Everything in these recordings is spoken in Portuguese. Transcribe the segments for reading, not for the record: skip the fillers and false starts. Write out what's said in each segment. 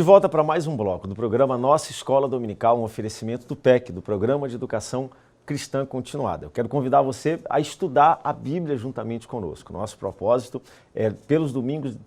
De volta para mais um bloco do programa Nossa Escola Dominical, um oferecimento do PEC, do Programa de Educação Cristã Continuada. Eu quero convidar você a estudar a Bíblia juntamente conosco. Nosso propósito é, pelos domingos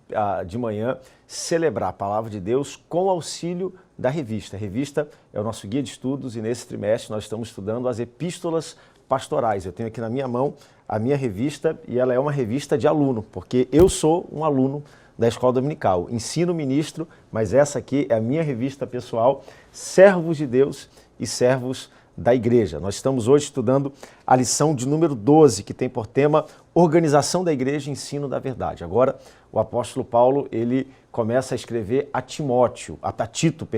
de manhã, celebrar a Palavra de Deus com auxílio da revista. A revista é o nosso guia de estudos e nesse trimestre nós estamos estudando as epístolas pastorais. Eu tenho aqui na minha mão a minha revista e ela é uma revista de aluno, porque eu sou um aluno da Escola Dominical. Ensino ministro, mas essa aqui é a minha revista pessoal, Servos de Deus e Servos da Igreja. Nós estamos hoje estudando a lição de número 12, que tem por tema Organização da Igreja e Ensino da Verdade. Agora, o apóstolo Paulo, ele começa a escrever a Tito,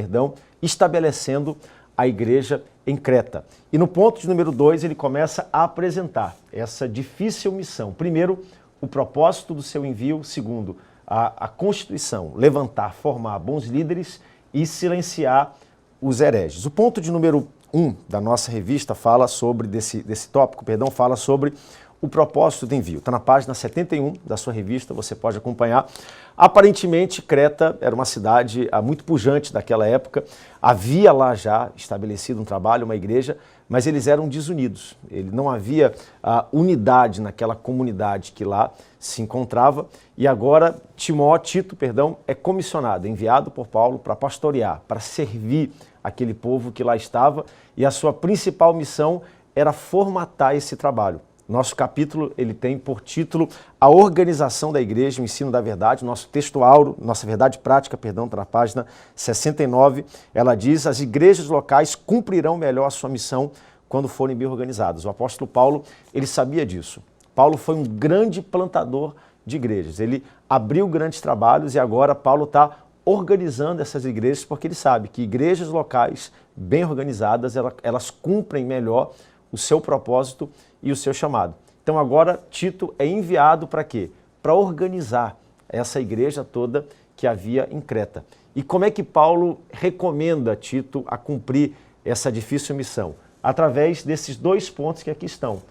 estabelecendo a igreja em Creta. E no ponto de número 2, ele começa a apresentar essa difícil missão. Primeiro, o propósito do seu envio. Segundo, a constituição, levantar, formar bons líderes e silenciar os hereges. O ponto de número 1 da nossa revista fala sobre, desse tópico, fala sobre o propósito do envio. Está na página 71 da sua revista, você pode acompanhar. Aparentemente, Creta era uma cidade muito pujante daquela época, havia lá já estabelecido um trabalho, uma igreja, mas eles eram desunidos. Não havia unidade naquela comunidade que lá se encontrava e agora Tito é comissionado, enviado por Paulo para pastorear, para servir aquele povo que lá estava e a sua principal missão era formatar esse trabalho. Nosso capítulo ele tem por título A Organização da Igreja, o Ensino da Verdade. Nosso texto áureo, nossa verdade prática, está na página 69. Ela diz: as igrejas locais cumprirão melhor a sua missão quando forem bem organizadas. O apóstolo Paulo, ele sabia disso. Paulo foi um grande plantador de igrejas. Ele abriu grandes trabalhos e agora Paulo está organizando essas igrejas porque ele sabe que igrejas locais bem organizadas, elas cumprem melhor o seu propósito e o seu chamado. Então agora Tito é enviado para quê? Para organizar essa igreja toda que havia em Creta. E como é que Paulo recomenda Tito a cumprir essa difícil missão? Através desses dois pontos que aqui estão.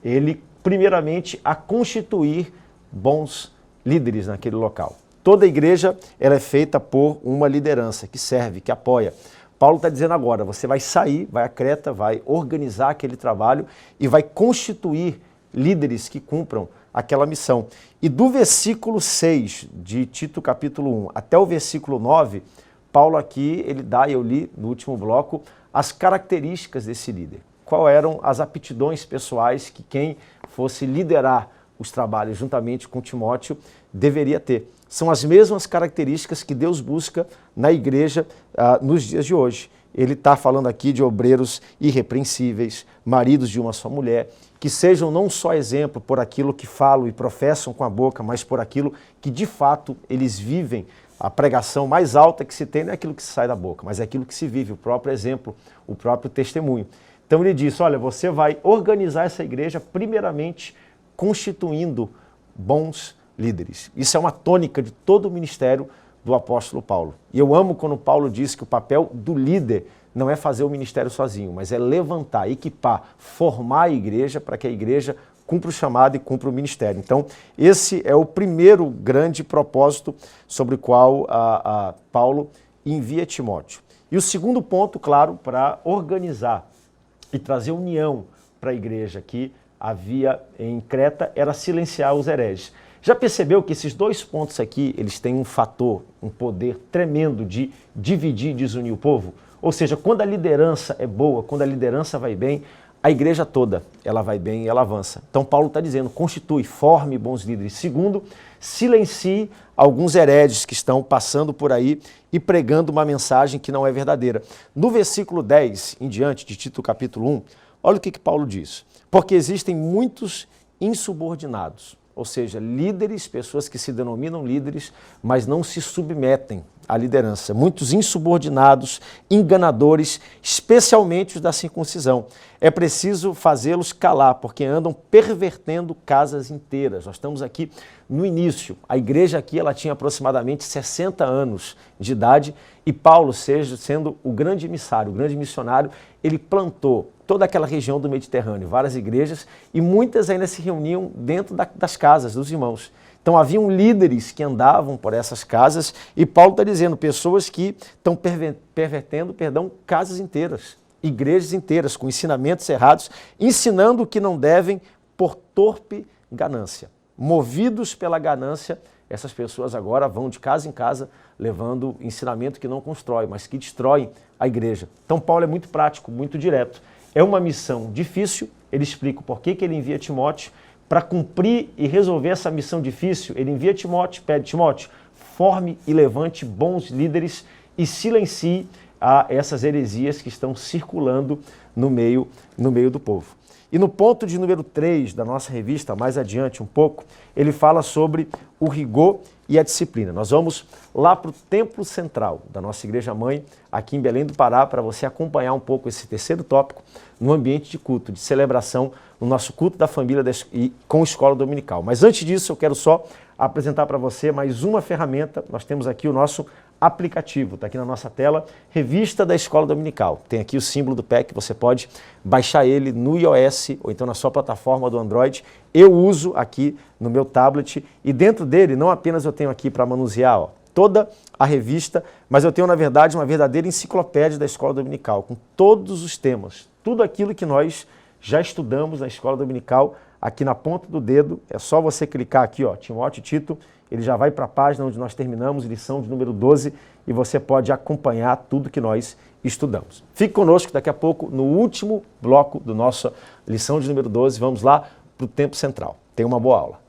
Ele, primeiramente, a constituir bons líderes naquele local. Toda igreja ela é feita por uma liderança que serve, que apoia. Paulo está dizendo agora, você vai sair, vai a Creta, vai organizar aquele trabalho e vai constituir líderes que cumpram aquela missão. E do versículo 6 de Tito capítulo 1 até o versículo 9, Paulo aqui, ele dá, eu li no último bloco, as características desse líder. Quais eram as aptidões pessoais que quem fosse liderar os trabalhos juntamente com Timóteo deveria ter. São as mesmas características que Deus busca na igreja nos dias de hoje. Ele está falando aqui de obreiros irrepreensíveis, maridos de uma só mulher, que sejam não só exemplo por aquilo que falam e professam com a boca, mas por aquilo que de fato eles vivem. A pregação mais alta que se tem não é aquilo que sai da boca, mas é aquilo que se vive, o próprio exemplo, o próprio testemunho. Então ele diz, olha, você vai organizar essa igreja primeiramente constituindo bons líderes. Isso é uma tônica de todo o ministério do apóstolo Paulo. E eu amo quando Paulo diz que o papel do líder não é fazer o ministério sozinho, mas é levantar, equipar, formar a igreja para que a igreja cumpra o chamado e cumpra o ministério. Então, esse é o primeiro grande propósito sobre o qual Paulo envia Timóteo. E o segundo ponto, claro, para organizar e trazer união para a igreja que havia em Creta, era silenciar os hereges. Já percebeu que esses dois pontos aqui, eles têm um fator, um poder tremendo de dividir e desunir o povo? Ou seja, quando a liderança é boa, quando a liderança vai bem, a igreja toda, ela vai bem e ela avança. Então Paulo está dizendo, constitui, forme bons líderes. Segundo, silencie alguns hereges que estão passando por aí e pregando uma mensagem que não é verdadeira. No versículo 10 em diante de Tito capítulo 1, olha o que Paulo diz. Porque existem muitos insubordinados, ou seja, líderes, pessoas que se denominam líderes, mas não se submetem à liderança. Muitos insubordinados, enganadores, especialmente os da circuncisão. É preciso fazê-los calar, porque andam pervertendo casas inteiras. Nós estamos aqui no início. A igreja aqui ela tinha aproximadamente 60 anos de idade e Paulo, sendo o grande emissário, o grande missionário, ele plantou toda aquela região do Mediterrâneo, várias igrejas, e muitas ainda se reuniam dentro das casas dos irmãos. Então haviam líderes que andavam por essas casas e Paulo está dizendo pessoas que estão pervertendo, casas inteiras, igrejas inteiras, com ensinamentos errados, ensinando o que não devem por torpe ganância. Movidos pela ganância, essas pessoas agora vão de casa em casa levando ensinamento que não constrói, mas que destrói a igreja. Então Paulo é muito prático, muito direto. É uma missão difícil, ele explica o porquê que ele envia Timóteo. Para cumprir e resolver essa missão difícil, ele envia Timóteo, pede Timóteo, forme e levante bons líderes e silencie essas heresias que estão circulando no meio do povo. E no ponto de número 3 da nossa revista, mais adiante um pouco, ele fala sobre o rigor e a disciplina. Nós vamos lá para o templo central da nossa igreja-mãe, aqui em Belém do Pará, para você acompanhar um pouco esse terceiro tópico no ambiente de culto, de celebração, no nosso culto da família e com escola dominical. Mas antes disso, eu quero só apresentar para você mais uma ferramenta. Nós temos aqui o nosso aplicativo, está aqui na nossa tela, Revista da Escola Dominical. Tem aqui o símbolo do PEC, você pode baixar ele no iOS ou então na sua plataforma do Android. Eu uso aqui no meu tablet e dentro dele, não apenas eu tenho aqui para manusear toda a revista, mas eu tenho, na verdade, uma verdadeira enciclopédia da Escola Dominical, com todos os temas, tudo aquilo que nós já estudamos na Escola Dominical, aqui na ponta do dedo, é só você clicar aqui, Timóteo e Tito, ele já vai para a página onde nós terminamos, lição de número 12, e você pode acompanhar tudo que nós estudamos. Fique conosco daqui a pouco, no último bloco da nossa lição de número 12, vamos lá para o tempo central. Tenha uma boa aula.